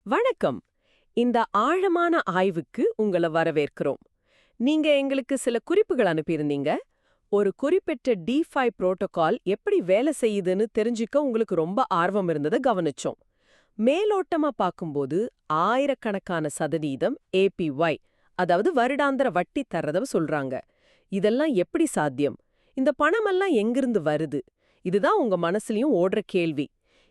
வணக்கம். இந்த ஆழமான ஆய்வுக்கு உங்கள வரவேற்கிறோம். நீங்க எங்களுக்கு சில குறிப்புகள் அனுப்பியிருந்தீங்க. ஒரு குறிப்பிட்ட DeFi புரோட்டோகால் எப்படி வேலை செய்யுதுன்னு தெரிஞ்சுக்க உங்களுக்கு ரொம்ப ஆர்வம் இருந்ததை கவனிச்சோம். மேலோட்டமா பார்க்கும்போது ஆயிரக்கணக்கான சதவீதம் APY, அதாவது வருடாந்திர வட்டி தர்றத சொல்றாங்க. இதெல்லாம் எப்படி சாத்தியம்? இந்த பணமெல்லாம் எங்கிருந்து வருது? இதுதான் உங்க மனசுலயும் ஓடுற கேள்வி.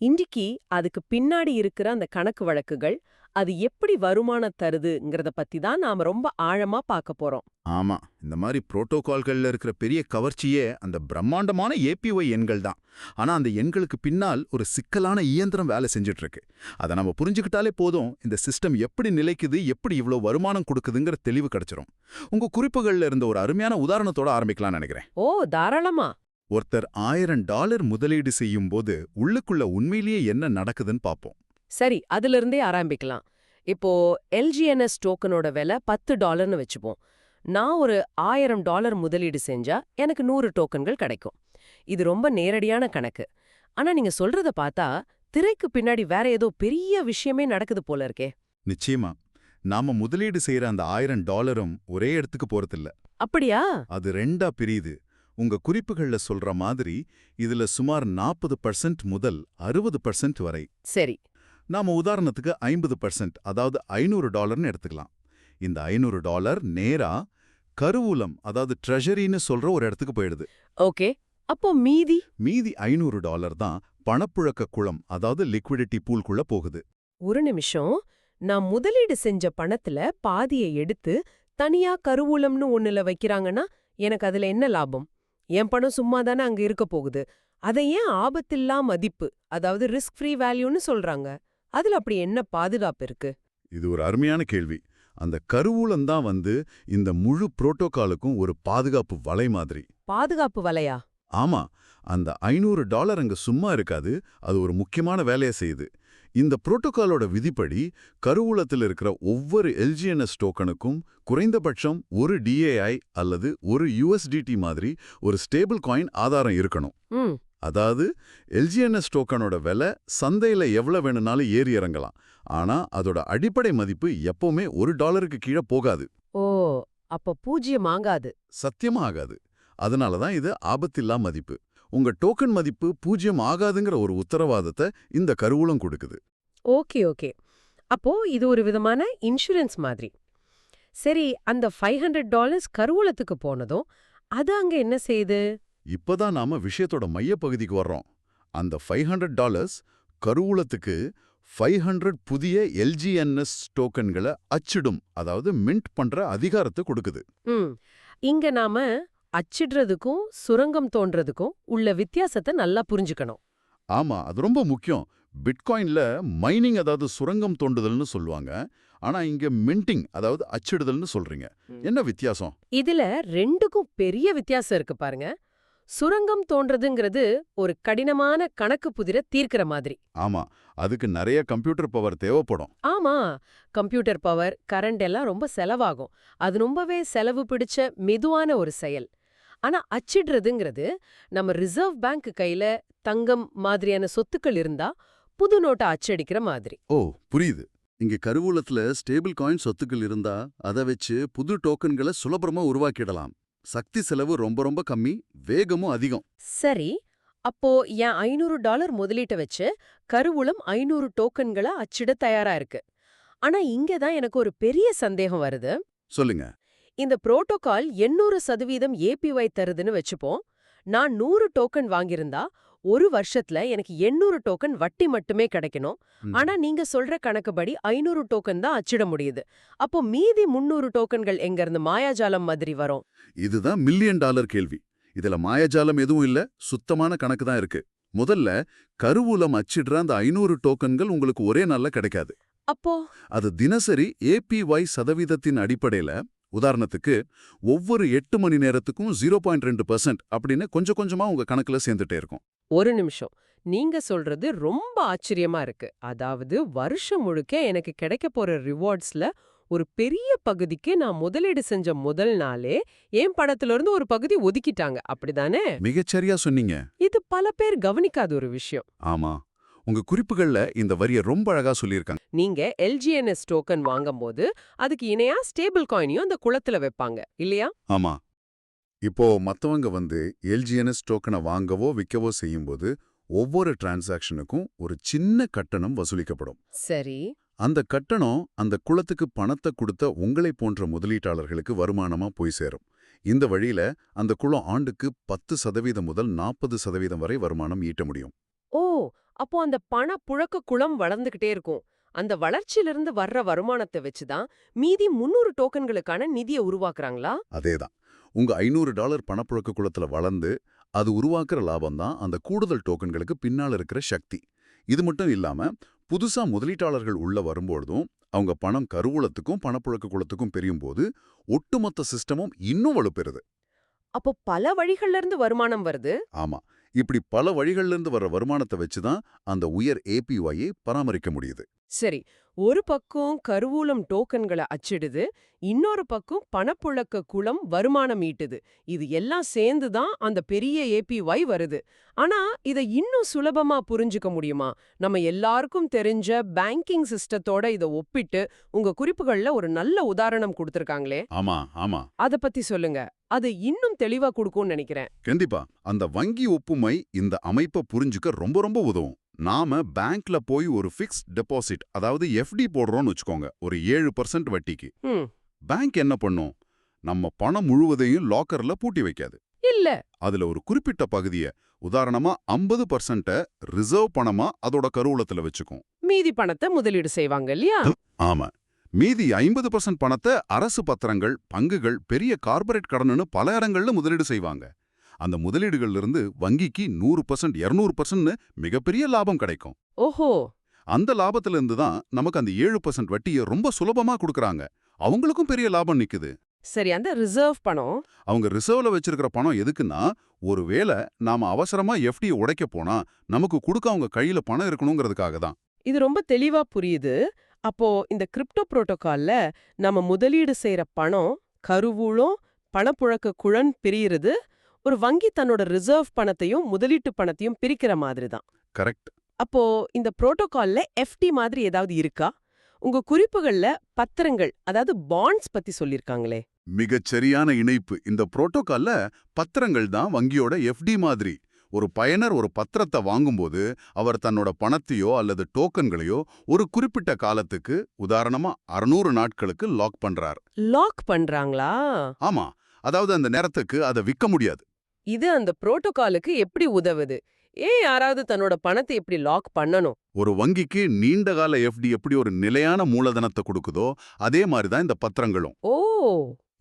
இன்றைக்கு அதுக்கு பின்னாடி இருக்கிற அந்த கணக்கு வழக்குகள், அது எப்படி வருமானம் தருதுங்கிறத பத்தி தான் நாம ரொம்ப ஆழமா பார்க்க போறோம். ஆமா, இந்த மாதிரி புரோட்டோகால்கள்ல இருக்கிற பெரிய கவர்ச்சியே அந்த பிரம்மாண்டமான ஏபிஒய் எண்கள் தான். ஆனா அந்த எண்களுக்கு பின்னால் ஒரு சிக்கலான இயந்திரம் வேலை செஞ்சுட்டு இருக்கு. அதை நம்ம புரிஞ்சுக்கிட்டாலே போதும், இந்த சிஸ்டம் எப்படி நிலைக்குது, எப்படி இவ்ளோ வருமானம் கொடுக்குதுங்கிற தெளிவு கிடைச்சிரும். உங்க குறிப்புகள்ல இருந்த ஒரு அருமையான உதாரணத்தோட ஆரம்பிக்கலாம்னு நினைக்கிறேன். ஓ, தாராளமா. ஒருத்தர் $1000 முதலீடு செய்யும் போது உள்ளுக்குள்ள உண்மையிலேயே என்ன நடக்குதுன்னு பார்ப்போம். சரி, அதுல இருந்தே ஆரம்பிக்கலாம். இப்போ LGNS டோக்கனோட விலை $10ன்னு வச்சுப்போம். நான் ஒரு $1000 முதலீடு செஞ்சா எனக்கு 100 டோக்கன்கள் கிடைக்கும். இது ரொம்ப நேரடியான கணக்கு. ஆனா நீங்க சொல்றத பார்த்தா திரைக்கு பின்னாடி வேற ஏதோ பெரிய விஷயமே நடக்குது போல இருக்கே. நிச்சயமா, நாம முதலீடு செய்யற அந்த $1000 ஒரே இடத்துக்கு போறதில்ல. அப்படியா? அது ரெண்டா பிரியுது. உங்க குறிப்புகள்ல சொல்ற மாதிரி இதுல சுமார் 40% முதல் 60% வரை. சரி. நாம உதாரணத்துக்கு 50%, அதாவது $500ன்னு எடுத்துக்கலாம். இந்த $500 நேரா கருவூலம், அதாவது ட்ரெஷரின்னு சொல்ற ஒரு இடத்துக்கு போயிடுது. ஓகே. அப்போ மீதி மீதி $500 தான் பணப்புழக்க குளம், அதாவது லிக்விடிட்டி பூல்குள்ள போகுது. ஒரு நிமிஷம். நான் முதலீடு செஞ்ச பணத்துல பாதியை எடுத்து தனியா கருவூலம்னு ஒண்ணுல வைக்கிறாங்கன்னா எனக்கு அதுல என்ன லாபம்? என் பணம் சும்மா தானே அங்க இருக்க போகுது. அதை ஏன் ஆபத்தில்லா மதிப்பு, அதாவது ரிஸ்க் ஃப்ரீ வேல்யூன்னு சொல்றாங்க? அதுல அப்படி என்ன பாதுகாப்பு இருக்கு? இது ஒரு அருமையான கேள்வி. அந்த கருவூலம் தான் இந்த முழு புரோட்டோகாலுக்கும் ஒரு பாதுகாப்பு வலை மாதிரி. பாதுகாப்பு வலையா? ஆமா, அந்த $500 அங்க சும்மா இருக்காது, அது ஒரு முக்கியமான வேலையை செய்யுது. இந்த புரோட்டோகாலோட விதிப்படி கருவூலத்தில் இருக்கிற ஒவ்வொரு LGNS டோக்கனுக்கும் குறைந்தபட்சம் ஒரு DAI அல்லது ஒரு USDT மாதிரி ஒரு ஸ்டேபிள் காயின் ஆதாரம் இருக்கணும். ம். அதாவது LGNS டோக்கனோட விலை சந்தையில எவ்வளவு வேணும்னாலும் ஏறி இறங்கலாம். ஆனா அதோட அடிப்படை மதிப்பு எப்பவுமே $1க்கு கீழே போகாது. ஓ, அப்ப பூஜ்யம் ஆகாது. சத்தியமா ஆகாது. அதனால தான் இது ஆபத்தில்லா மதிப்பு. உங்க டோக்கன் மதிப்பு பூஜ்யம் ஆகாதுங்கிற ஒரு உத்தரவாதத்தை இந்த கருவூலம் கொடுக்குது. Okay, okay. அப்போ இது ஒரு விதமான இன்சூரன்ஸ் மாதிரி. சரி, அந்த $500 கருவூலத்துக்கு போனதும் அது அங்க என்ன செய்யுது? இப்பதான் நாம விஷயத்தோட மையப்பகுதிக்கு வர்றோம். அந்த $500 கருவூலத்துக்கு 500 புதிய LGNS டோக்கன்களை அச்சிடும், அதாவது மின்ட் பண்ற அதிகாரத்தை கொடுக்குது. ம். இங்க நாம அச்சிடுறதுக்கும் சுரங்கம் தோன்றதுக்கும் உள்ள வித்தியாசத்தை நல்லா புரிஞ்சுக்கணும். ஆமா, அது ரொம்ப முக்கியம். பிட்காயின்ல மைனிங், அதாவது சுரங்கம் தோண்டுதல்னு சொல்லுவாங்க. ஆனா இங்க மின்டிங், அதாவது அச்சிடுதல்னு சொல்றீங்க. என்ன வித்தியாசம்? இதுல ரெண்டுக்கும் பெரிய வித்தியாசம் இருக்கு பாருங்க. சுரங்கம் தோன்றதுங்கிறது ஒரு கடினமான கணக்கு புதிரை தீர்க்கிற மாதிரி. ஆமா, அதுக்கு நிறைய கம்ப்யூட்டர் பவர் தேவைப்படும். ஆமா, கம்ப்யூட்டர் பவர், கரண்ட் எல்லாம் ரொம்ப செலவாகும். அது ரொம்பவே செலவு பிடிச்ச மெதுவான ஒரு செயல். ஆனா அச்சிடுறதுங்கிறது நம்ம ரிசர்வ் பேங்க் கையில தங்கம் மாதிரியான சொத்துக்கள் இருந்தா புது நோட்டை அச்சடிக்கிற மாதிரி. ஓ, புரியுது. இங்க கருவூலத்துல ஸ்டேபிள் காயின் சொத்துக்கள் இருந்தா அதை வச்சு புது டோக்கன்களை சுலபமா உருவாக்கிடலாம். சக்தி செலவு ரொம்ப ரொம்ப கம்மி, வேகமும் அதிகம். சரி, அப்போ என் $500 முதலீட்டை வச்சு கருவூலம் 500 டோக்கன்களை அச்சிட தயாரா இருக்கு. ஆனா இங்க தான் எனக்கு ஒரு பெரிய சந்தேகம் வருது. சொல்லுங்க. இந்த புரோட்டோகால் 800% APY தருதுன்னு வச்சுப்போம். நான் 100 டோக்கன் வாங்கியிருந்தா ஒரு வருஷத்துல எனக்கு 800 டோக்கன் வட்டி மட்டுமே கிடைக்கணும். ஆனா நீங்க சொல்ற கணக்குப்படி 500 டோக்கன் தான் அச்சிட முடியுது. அப்போ மீதி 300 டோக்கன்கள் எங்க இருந்து மாயாஜாலம் மாதிரி வரும்? இதுதான் $1 மில்லியன் கேள்வி. இதுல மாயாஜாலம் எதுவும் இல்ல, சுத்தமான கணக்கு தான் இருக்கு. முதல்ல, கருவூலம் அச்சிடுற அந்த 500 டோக்கன்கள் உங்களுக்கு ஒரே நாள்ல கிடைக்காது. அப்போ அது தினசரி APY சதவீதத்தின் அடிப்படையில, உதாரணத்துக்கு ஒவ்வொரு 8 மணி நேரத்துக்கும் 0.2% அப்படின்னு கொஞ்சம் கொஞ்சமா உங்க கணக்குல சேர்ந்துட்டே இருக்கும். ஒரு நிமிஷம். நீங்க சொல்றது ரொம்ப ஆச்சரியமா இருக்கு. அதாவது வருஷம் முழுக்க எனக்கு கிடைக்க போற ரிவார்ட்ஸ்ல ஒரு பெரிய பகுதிக்கு நான் முதலீடு செஞ்ச முதல் நாளே என் பணத்துல இருந்து ஒரு பகுதி ஒதுக்கிட்டாங்க, அப்படிதானே? மிகச்சரியா சொன்னீங்க. இது பல பேர் கவனிக்காத ஒரு விஷயம். ஆமா, உங்க குறிப்புகள்ல இந்த வரிய ரொம்ப அழகா சொல்லியிருக்காங்க. நீங்க எல்ஜிஎன்எஸ் டோக்கன் வாங்கும்போது அதுக்கு இணையா ஸ்டேபிள் காயினையும் அந்த குளத்துல வைப்பாங்க இல்லையா? ஆமா. இப்போ மத்தவங்க எல்ஜிஎன்எஸ் டோக்கனை வாங்கவோ விற்கவோ செய்யும்போது ஒவ்வொரு டிரான்சாக்ஷனுக்கும் ஒரு சின்ன கட்டணம் வசூலிக்கப்படும். சரி. அந்த கட்டணம் அந்த குளத்துக்கு பணத்தை கொடுத்த உங்களைப் போன்ற முதலீட்டாளர்களுக்கு வருமானமா போய் சேரும். இந்த வழியில அந்த குளம் ஆண்டுக்கு 10% முதல் 40% வரை வருமானம் ஈட்ட முடியும். ஓ, அப்போ அந்த பண புழக்க குளம் வளர்ந்துகிட்டே இருக்கும். அந்த வளர்ச்சியிலிருந்து வர்ற வருமானத்தை வச்சுதான் மீதி 300 டோக்கன்களுக்கான நிதியை உருவாக்குறாங்களா? அதேதான். உங்க $500 பணப்புழக்க குளத்துல வளர்ந்து அது உருவாக்குற லாபம் தான் அந்த கூடுதல் டோக்கன்களுக்கு பின்னால இருக்கிற சக்தி. இது மட்டும் இல்லாம புதுசா முதலீட்டாளர்கள் உள்ள வரும்பொழுதும் அவங்க பணம் கருவூலத்துக்கும் பணப்புழக்க குளத்துக்கும் பெரியும்போது ஒட்டுமொத்த சிஸ்டமும் இன்னும் வலுப்பெறுது. அப்போ பல வழிகள்ல இருந்து வருமானம் வருது. ஆமா. இப்படி பல வழிகள்ல இருந்து வர்ற வருமானத்தை வச்சுதான் அந்த உயர் ஏபிஒயை பராமரிக்க முடியுது. சரி, ஒரு பக்கம் கருவூலம் டோக்கன்களை அச்சிடுது, இன்னொரு பக்கம் பணப்புழக்க குளம் வருமானம் ஈட்டுது. இது எல்லாம் சேர்ந்து தான் அந்த பெரிய ஏபிஒய் வருது. ஆனா இத இன்னும் சுலபமா புரிஞ்சுக்க முடியுமா? நம்ம எல்லாருக்கும் தெரிஞ்ச பேங்கிங் சிஸ்டத்தோட இத ஒப்பிட்டு உங்க குறிப்புகள்ல ஒரு நல்ல உதாரணம் கொடுத்திருக்காங்களே. ஆமா, ஆமா. அத பத்தி சொல்லுங்க. அது இன்னும் தெளிவா கொடுக்கும்னு நினைக்கிறேன். கண்டிப்பா. அந்த வங்கி ஒப்புமை இந்த அமைப்பை புரிஞ்சுக்க ரொம்ப ரொம்ப உதவும். நாம பேங்க்ல போய் ஒரு ஃபிக்ஸ்ட் டெபாசிட், அதாவது எஃப்டி போடுறோம்னு வச்சுக்கோங்க, ஒரு 7% வட்டிக்கு. ம். பேங்க் என்ன பண்ணும்? நம்ம பணம் முழுவதையும் லாக்கர்ல பூட்டி வைக்காது. இல்ல. அதுல ஒரு குறிப்பிட்ட பகுதியை, உதாரணமா 50% ரிசர்வ் பணமா அதோட கருவூலத்துல வச்சுக்கும். மீதி பணத்தை முதலீடு செய்வாங்க இல்லையா? ஆமா. மீதி 50% பணத்தை அரசு பத்திரங்கள், பங்குகள், பெரிய கார்ப்பரேட் கடனுன்னு பல இடங்கள்ல முதலீடு செய்வாங்க. அந்த முதலீடுகள்ல இருந்து வங்கிக்கு 100%, 200%ன்னு மிகப்பெரிய லாபம் கிடைக்கும். ஓஹோ. அந்த லாபத்துல இருந்து தான் நமக்கு அந்த 7% வட்டியை ரொம்ப சுலபமா கொடுக்கறாங்க. அவங்களுக்கும் பெரிய லாபம் நிக்குது. சரி, அந்த ரிசர்வ் பணம் அவங்க ரிசர்வ்ல வச்சிருக்கிற பணம் எதுக்குன்னா, ஒருவேளை நாம அவசரமா எஃப்டியை உடைக்க போனா நமக்கு கொடுக்க அவங்க கையில பணம் இருக்கணுங்கிறதுக்காக தான். இது ரொம்ப தெளிவா புரியுது. அப்போ இந்த கிரிப்டோ புரோட்டோகால்ல நம்ம முதலீடு செய்யற பணம் கருவூலம் பணப்புழக்க குழன் பிரியிறது, ஒரு வங்கி தன்னோட ரிசர்வ் பணத்தையும் முதலீட்டு பணத்தையும் பிரிக்கிற மாதிரி தான். கரெக்ட். அப்போ இந்த புரோட்டோகால்ல எஃப்டி மாதிரி ஏதாவது இருக்கா? உங்க குறிப்புகள்ல பத்திரங்கள், அதாவது பாண்ட்ஸ் பத்தி சொல்லிருக்காங்களே. மிகச் சரியான இணைப்பு. இந்த புரோட்டோகால்ல பத்திரங்கள் தான் வங்கியோட எஃப்டி மாதிரி. ஒரு பயனர் ஒரு பத்திரத்தை வாங்கும்போது அவர் தன்னோட பணத்தையோ அல்லது டோக்கன்களையோ ஒரு குறிப்பிட்ட காலத்துக்கு, உதாரணமா 600 நாட்களுக்கு லாக் பண்றார். லாக் பண்றாங்களா? ஆமா. அதாவது அந்த நேரத்துக்கு அதை விற்க முடியாது. இது அந்த புரோட்டோகாலுக்கு எப்படி உதவுது? ஏன் யாராவது தன்னோட பணத்தை எப்படி லாக் பண்ணணும்? ஒரு வங்கிக்கு நீண்டகால எஃப்டி எப்படி ஒரு நிலையான மூலதனத்தை கொடுக்குதோ அதே மாதிரி தான் இந்த பத்திரங்களும். ஓ.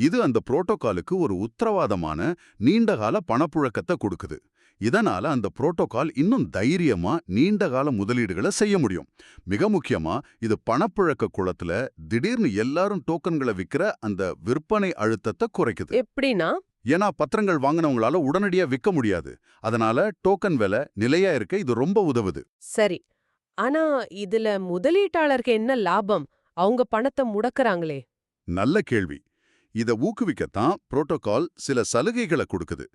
இது அந்த புரோட்டோகாலுக்கு ஒரு உத்தரவாதமான நீண்டகால பணப்புழக்கத்தை கொடுக்குது. இதனால அந்த புரோட்டோகால் இன்னும் தைரியமா நீண்டகால முதலீடுகளை செய்ய முடியும். மிக முக்கியமா இது பணப்புழக்க குளத்துல திடீர்னு எல்லாரும் டோக்கன்களை விற்கிற அந்த விற்பனை அழுத்தத்தை குறைக்குது. எப்படின்னா? ஏன்னா பத்திரங்கள் வாங்கினவங்களால உடனடியா விற்க முடியாது. அதனால டோக்கன் விலை நிலையா இருக்க இது ரொம்ப உதவுது. சரி, ஆனா இதுல முதலீட்டாளருக்கு என்ன லாபம்? அவங்க பணத்தை முடக்கறாங்களே. நல்ல கேள்வி. இத ஊக்குவிக்கத்தான் புரோட்டோகால் சில சலுகைகளை கொடுக்குது.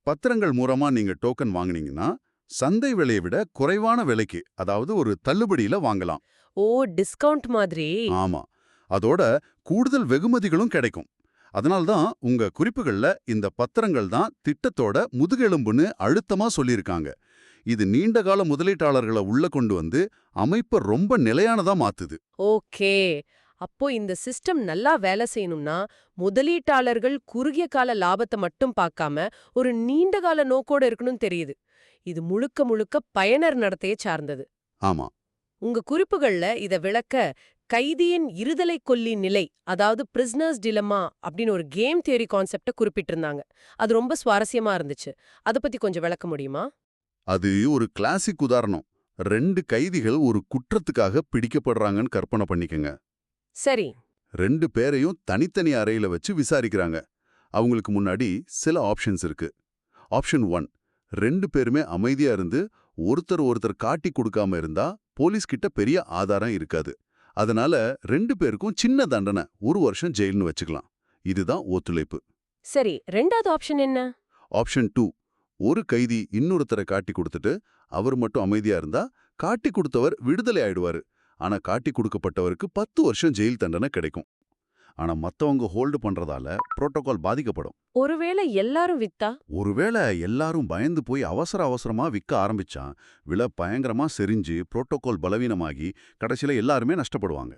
பத்திரங்கள் மூலமா நீங்க டோக்கன் வாங்குனீங்கன்னா சந்தை விலையை விட குறைவான விலைக்கு, அதாவது ஒரு தள்ளுபடியில வாங்கலாம். ஓ, டிஸ்கவுண்ட் மாதிரி. ஆமா. அதோட கூடுதல் வெகுமதிகளும் கிடைக்கும். அதனால்தான் உங்க குறிப்புகள்ல இந்த பத்திரங்கள் தான் திட்டத்தோட முதுகெலும்புன்னு அழுத்தமா சொல்லியிருக்காங்க. இது நீண்டகால முதலீட்டாளர்களை உள்ள கொண்டு வந்து அமைப்பை ரொம்ப நிலையானதா மாத்துது. ஓகே. அப்போ இந்த சிஸ்டம் நல்லா வேலை செய்யணும்னா முதலீட்டாளர்கள் குறுகிய கால லாபத்தை மட்டும் பார்க்காம ஒரு நீண்ட கால நோக்கோட இருக்கணும்னு தெரியுது. இது முழுக்க முழுக்க பயனர் நடத்தையை சார்ந்தது. ஆமா. உங்க குறிப்புகள்ல இத விளக்க கைதியின் இருதலை கொல்லி நிலை, அதாவது பிரிசனர்ஸ் டிலமா அப்படின்னு ஒரு கேம் தியரி கான்செப்ட குறிப்பிட்டிருந்தாங்க. அது ரொம்ப சுவாரஸ்யமா இருந்துச்சு. அத பத்தி கொஞ்சம் விளக்க முடியுமா? அது ஒரு கிளாசிக் உதாரணம். 2 கைதிகள் ஒரு குற்றத்துக்காக பிடிக்கப்படுறாங்கன்னு கற்பனை பண்ணிக்கங்க. சரி. 2 பேரையும் தனித்தனி அறையில வச்சு விசாரிக்கிறாங்க. அவங்களுக்கு முன்னாடி சில ஆப்ஷன்ஸ் இருக்கு. ஆப்ஷன் 1, 2 பேருமே அமைதியா இருந்து ஒருத்தர் காட்டி கொடுக்காம இருந்தா போலீஸ் கிட்ட பெரிய ஆதாரம் இருக்காது. அதனால 2 பேருக்கும் சின்ன தண்டனை, 1 வருஷம் ஜெயில்னு வச்சுக்கலாம். இதுதான் ஒத்துழைப்பு. சரி, ரெண்டாவது ஆப்ஷன் என்ன? ஆப்ஷன் 2, ஒரு கைதி இன்னொருத்தரை காட்டி கொடுத்துட்டு அவர் மட்டும் அமைதியா இருந்தா காட்டி கொடுத்தவர் விடுதலை ஆயிடுவாரு. ஆனா காட்டி கொடுக்கப்பட்டவருக்கு 10 வருஷம் ஜெயில் தண்டனை கிடைக்கும். ஆனா மத்தவங்க ஹோல்டு பண்றதால புரோட்டோகால் பாதிக்கப்படும். ஒருவேளை எல்லாரும் வித்தா? ஒருவேளை எல்லாரும் பயந்து போய் அவசரமா விற்க ஆரம்பிச்சா விலை பயங்கரமா செறிஞ்சு புரோட்டோகால் பலவீனமாகி கடைசியில எல்லாருமே நஷ்டப்படுவாங்க.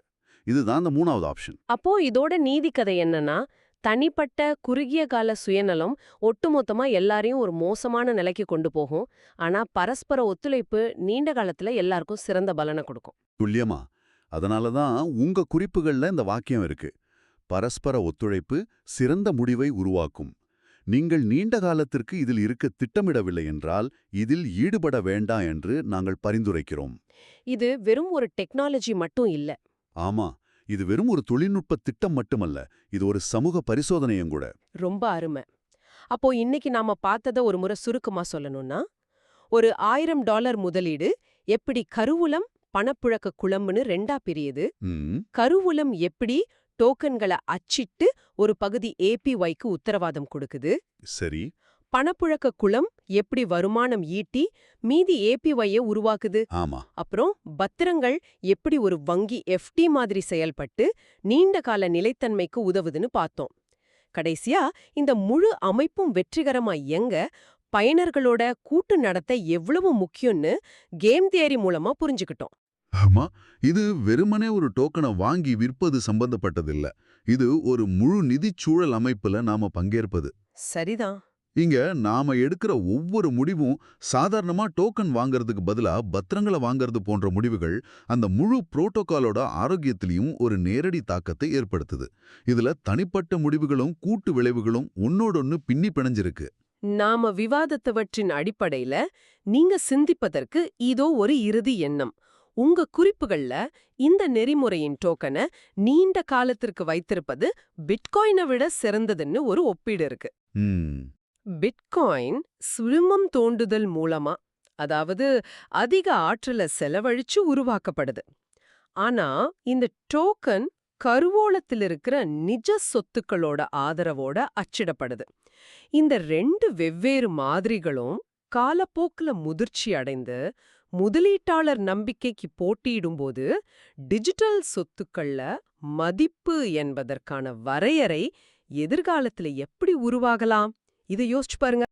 இதுதான் அந்த 3வது ஆப்ஷன். அப்போ இதோட நீதி கதை என்னன்னா, தனிப்பட்ட குறுகிய கால சுயநலம் ஒட்டுமொத்தமா எல்லாரையும் ஒரு மோசமான நிலைக்கு கொண்டு போகும். ஆனா பரஸ்பர ஒத்துழைப்பு நீண்ட காலத்துல எல்லாருக்கும் சிறந்த பலனை கொடுக்கும். துல்லியமா. அதனால தான் உங்க குறிப்புகள்ல இந்த வாக்கியம் இருக்கு. பரஸ்பர ஒத்துழைப்பு சிறந்த முடிவை உருவாக்கும். நீங்கள் நீண்ட காலத்திற்கு இதில் இருக்க திட்டமிடவில்லை என்றால் இதில் ஈடுபட வேண்டாம் என்று நாங்கள் பரிந்துரைக்கிறோம். இது வெறும் ஒரு டெக்னாலஜி மட்டும் இல்ல. ஆமா, இது வெறும் ஒரு தொழில்நுட்ப திட்டம் மட்டுமல்ல, இது ஒரு சமூக பரிசோதனையும் கூட. ரொம்ப அருமை. அப்போ இன்னைக்கு நாம பார்த்தத ஒரு முறை சுருக்கமா சொல்லணும்னா, ஒரு $1000 முதலீடு எப்படி கருவூலம் பணப்புழக்க குழம்புன்னு 2ஆ பிரியுது. ம், கருவூலம் எப்படி டோக்கன்களை அச்சிட்டு ஒரு பகுதி ஏபிஒய்க்கு உத்தரவாதம் கொடுக்குது. சரி. பணப்புழக்க குளம் எப்படி வருமானம் ஈட்டி மீதி ஏபிஒய்யை உருவாக்குது. ஆமா. அப்புறம் பத்திரங்கள் எப்படி ஒரு வங்கி எஃப்டி மாதிரி செயல்பட்டு நீண்ட கால நிலைத்தன்மைக்கு உதவுதுன்னு பார்த்தோம். கடைசியா இந்த முழு அமைப்பும் வெற்றிகரமா இயங்க பயனர்களோட கூட்டு நடத்த எவ்வளவு முக்கியம்னு கேம் தியரி மூலமா புரிஞ்சுக்கிட்டோம். ஆமா, இது வெறுமனே ஒரு டோக்கனை வாங்கி விற்பது சம்பந்தப்பட்டதில்ல. இது ஒரு முழு நிதிச் சூழல் அமைப்புல நாம பங்கேற்பது. சரிதான். இங்க நாம எடுக்கிற ஒவ்வொரு முடிவும் சாதாரணமா டோக்கன் வாங்குறதுக்கு பதிலா பத்திரங்களை வாங்குறது போன்ற முடிவுகள் அந்த முழு புரோட்டோகாலோட ஆரோக்கியத்திலையும் ஒரு நேரடி தாக்கத்தை ஏற்படுத்துது. இதுல தனிப்பட்ட முடிவுகளும் கூட்டு விளைவுகளும் ஒன்னோடொன்னு பின்னி பிணைஞ்சிருக்கு. நாம விவாதத்தவற்றின் அடிப்படையில நீங்க சிந்திப்பதற்கு இதோ ஒரு இறுதி எண்ணம். உங்க குறிப்புகள்ல இந்த நெறிமுறையின் டோக்கனை நீண்ட காலத்திற்கு வைத்திருப்பது பிட்காயினை விட சிறந்ததுன்னு ஒரு ஒப்பீடு இருக்கு. ம், பிட்காயின் சுழுமம் தோண்டுதல் மூலமா, அதாவது அதிக ஆற்றலை செலவழிச்சு உருவாக்கப்படுது. ஆனா இந்த டோக்கன் கருவூலத்தில் இருக்கிற நிஜ சொத்துக்களோட ஆதரவோட அச்சிடப்படுது. இந்த 2 வெவ்வேறு மாதிரிகளும் காலப்போக்குல முதிர்ச்சி அடைந்து முதலீட்டாளர் நம்பிக்கைக்கு போட்டியிடும்போது டிஜிட்டல் சொத்துக்கள்ல மதிப்பு என்பதற்கான வரையறை எதிர்காலத்துல எப்படி உருவாகலாம்? இதை யோசிச்சு பாருங்க.